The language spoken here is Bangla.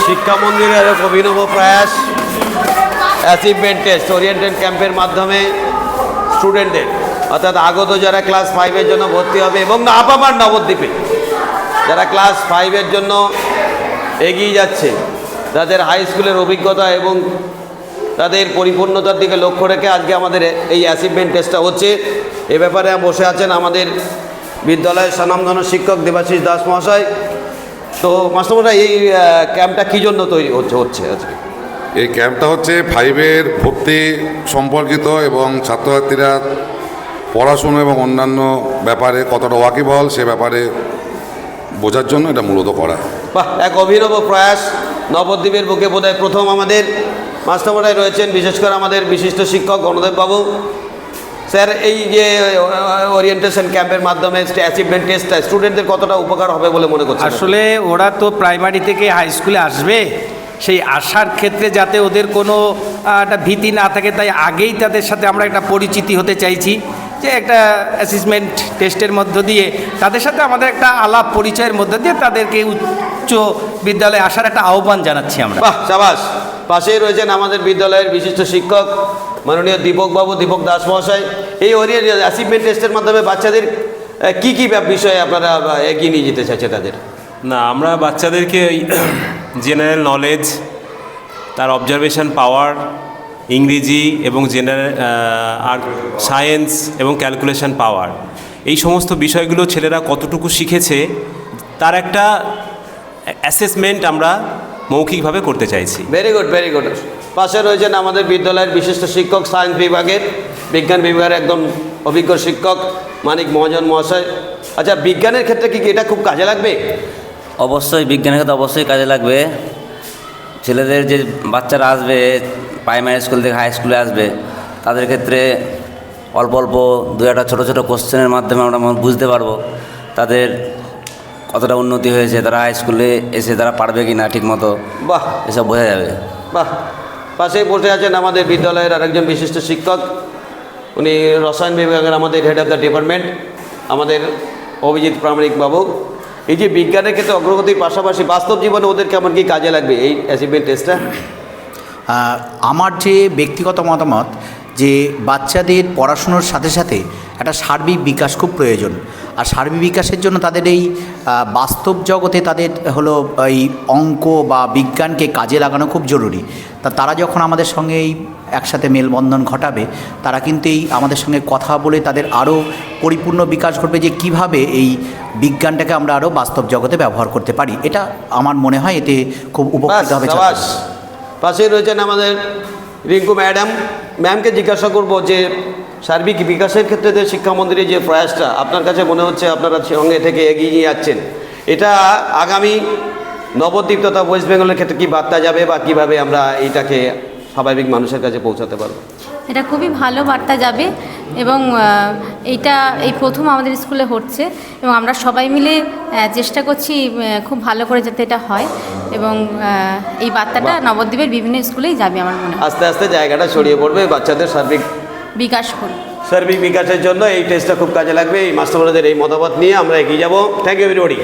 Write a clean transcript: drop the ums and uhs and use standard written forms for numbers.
শিক্ষা মন্দিরের এক অভিনব প্রয়াস অ্যাচিভমেন্ট টেস্ট ওরিয়েন্টেড ক্যাম্পের মাধ্যমে স্টুডেন্টদের অর্থাৎ আগত যারা ক্লাস 5-এর জন্য ভর্তি হবে এবং আপামার নবদ্বীপে যারা ক্লাস 5-এর জন্য এগিয়ে যাচ্ছে, তাদের হাই স্কুলের অভিজ্ঞতা এবং তাদের পরিপূর্ণতার দিকে লক্ষ্য রেখে আজকে আমাদের এই অ্যাচিভমেন্ট টেস্টটা হচ্ছে। এ ব্যাপারে বসে আছেন আমাদের বিদ্যালয়ের স্বনামধন্য শিক্ষক দেবাশিস দাস মহাশয়। তো মাস্টারমশাই, এই ক্যাম্পটা কী জন্য তৈরি হচ্ছে আজকে? এই ক্যাম্পটা হচ্ছে 5-এর ভর্তি সম্পর্কিত এবং ছাত্রছাত্রীরা পড়াশুনো এবং অন্যান্য ব্যাপারে কতটা ওয়াকিবহাল সে ব্যাপারে বোঝার জন্য এটা মূলত করা। বাহ, এক অভিনব প্রয়াস। নবদ্বীপের বুকে বোধহয় প্রথম আমাদের মাস্টারমশাই রয়েছেন, বিশেষ করে আমাদের বিশিষ্ট শিক্ষক গণদেববাবু। স্যার, এই যে ওরিয়েন্টেশন ক্যাম্পের মাধ্যমে অ্যাচিভমেন্ট টেস্টটা স্টুডেন্টদের কতটা উপকার হবে বলে মনে করছেন? আসলে ওরা তো প্রাইমারি থেকে হাই স্কুলে আসবে, সেই আসার ক্ষেত্রে যাতে ওদের কোনো একটা ভীতি না থাকে, তাই আগেই তাদের সাথে আমরা একটা পরিচিতি হতে চাইছি, যে একটা অ্যাসেসমেন্ট টেস্টের মধ্য দিয়ে তাদের সাথে আমাদের একটা আলাপ পরিচয়ের মধ্য দিয়ে তাদেরকে উচ্চ বিদ্যালয়ে আসার একটা আহ্বান জানাচ্ছি আমরা। বাহ, সাবাস। পাশেই রয়েছেন আমাদের বিদ্যালয়ের বিশিষ্ট শিক্ষক মাননীয় দীপক দাস মহাশয়। এই অ্যাচিভমেন্ট টেস্টের মাধ্যমে বাচ্চাদের কি কি বিষয়ে আপনারা এগিয়ে নিয়ে যেতে চাইছে তাদের? না, আমরা বাচ্চাদেরকে জেনারেল নলেজ, তার অবজারভেশন পাওয়ার, ইংরেজি এবং আর সায়েন্স এবং ক্যালকুলেশন পাওয়ার, এই সমস্ত বিষয়গুলো ছেলেরা কতটুকু শিখেছে তার একটা অ্যাসেসমেন্ট আমরা মৌখিকভাবে করতে চাইছি। Very good, very good. পাশে রয়েছেন আমাদের বিদ্যালয়ের বিশিষ্ট শিক্ষক, সায়েন্স বিভাগের, বিজ্ঞান বিভাগের একদম অভিজ্ঞ শিক্ষক মানিক মহাজন মহাশয়। আচ্ছা, বিজ্ঞানের ক্ষেত্রে কি এটা খুব কাজে লাগবে? অবশ্যই বিজ্ঞানের ক্ষেত্রে অবশ্যই কাজে লাগবে। ছেলেদের যে বাচ্চারা আসবে প্রাইমারি স্কুল থেকে হাই স্কুলে আসবে, তাদের ক্ষেত্রে অল্প অল্প দু একটা ছোটো ছোটো কোশ্চেনের মাধ্যমে আমরা বুঝতে পারবো তাদের কতটা উন্নতি হয়েছে, তারা হাই স্কুলে এসে তারা পারবে কি না ঠিকমতো। বাহ, এসব বোঝা যাবে। বাহ। পাশেই বসে আছেন আমাদের বিদ্যালয়ের আরেকজন বিশিষ্ট শিক্ষক, উনি রসায়ন বিভাগের আমাদের হেড অফ দ্য ডিপার্টমেন্ট, আমাদের অভিজিৎ প্রামাণিক বাবু। এই যে বিজ্ঞানের ক্ষেত্রে অগ্রগতির পাশাপাশি বাস্তব জীবনে ওদের কেমন কি কাজে লাগবে এই অ্যাচিভমেন্ট টেস্টটা? আমার যে ব্যক্তিগত মতামত, যে বাচ্চাদের পড়াশুনোর সাথে সাথে একটা সার্বিক বিকাশ খুব প্রয়োজন। আর সার্বিক বিকাশের জন্য তাদের এই বাস্তব জগতে তাদের হলো এই অঙ্ক বা বিজ্ঞানকে কাজে লাগানো খুব জরুরি। তারা যখন আমাদের সঙ্গে এই একসাথে মেলবন্ধন ঘটাবে, তারা কিন্তু এই আমাদের সঙ্গে কথা বলে তাদের আরও পরিপূর্ণ বিকাশ ঘটবে, যে কিভাবে এই বিজ্ঞানটাকে আমরা আরও বাস্তব জগতে ব্যবহার করতে পারি। এটা আমার মনে হয় এতে খুব উপকৃত হবে। পাশেই রয়েছেন আমাদের রিঙ্কু ম্যামকে জিজ্ঞাসা করব যে সার্বিক বিকাশের ক্ষেত্রে যে শিক্ষামন্ত্রীর যে প্রয়াসটা আপনার কাছে মনে হচ্ছে আপনারা সঙ্গে থেকে এগিয়ে নিয়ে যাচ্ছেন, এটা আগামী নবদ্বীপ তথা ওয়েস্ট বেঙ্গলের ক্ষেত্রে কী বার্তা যাবে বা কীভাবে আমরা এইটাকে স্বাভাবিক মানুষের কাছে পৌঁছাতে পারবো? এটা খুবই ভালো বার্তা যাবে এবং এইটা এই প্রথম আমাদের স্কুলে হচ্ছে এবং আমরা সবাই মিলে চেষ্টা করছি খুব ভালো করে যাতে এটা হয় এবং এই বার্তাটা নবদ্বীপের বিভিন্ন স্কুলেই যাবে আমার মনে হয়। আস্তে আস্তে জায়গাটা ছড়িয়ে পড়বে, বাচ্চাদের সার্বিক বিকাশের জন্য এই টেস্টটা খুব কাজে লাগবে। এই মাস্টারদের এই মতামত নিয়ে আমরা এগিয়ে যাব। Thank you everybody.